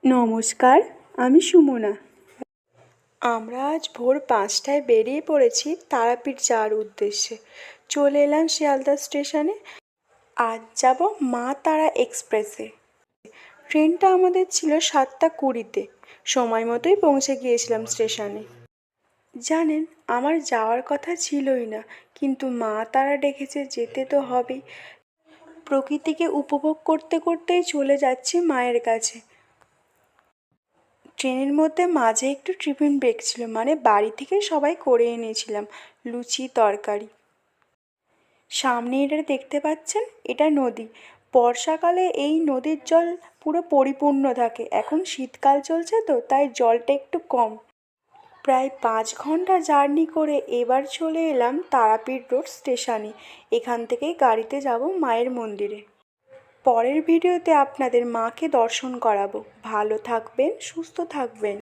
নমস্কার, আমি সুমনা। আমরা আজ ভোর 5টায় বেরিয়ে পড়েছি তারাপীঠ যাওয়ার উদ্দেশ্যে। চলে এলাম শিয়ালদা স্টেশনে। আজ যাব মা তারা এক্সপ্রেসে। ট্রেনটা আমাদের ছিল 7:20-তে। সময় মতোই পৌঁছে গিয়েছিলাম স্টেশনে। জানেন, আমার যাওয়ার কথা ছিলই না, কিন্তু মা তারা ডেকেছে, যেতে তো হবেই। প্রকৃতিকে উপভোগ করতে করতেই চলে যাচ্ছি মায়ের কাছে। ট্রেনের মধ্যে মাঝে একটু টিফিন ব্রেক ছিল, মানে বাড়ি থেকে সবাই করে এনেছিলাম লুচি তরকারি। সামনে এটা দেখতে পাচ্ছেন, এটা নদী। বর্ষাকালে এই নদীর জল পুরো পরিপূর্ণ থাকে। এখন শীতকাল চলছে তো, তাই জলটা একটু কম। প্রায় 5 ঘন্টা জার্নি করে এবার চলে এলাম তারাপীঠ রোড স্টেশনে। এখান থেকেই গাড়িতে যাব মায়ের মন্দিরে। পরের ভিডিওতে আপনাদের মাকে দর্শন করাবো। ভালো থাকবেন, সুস্থ থাকবেন।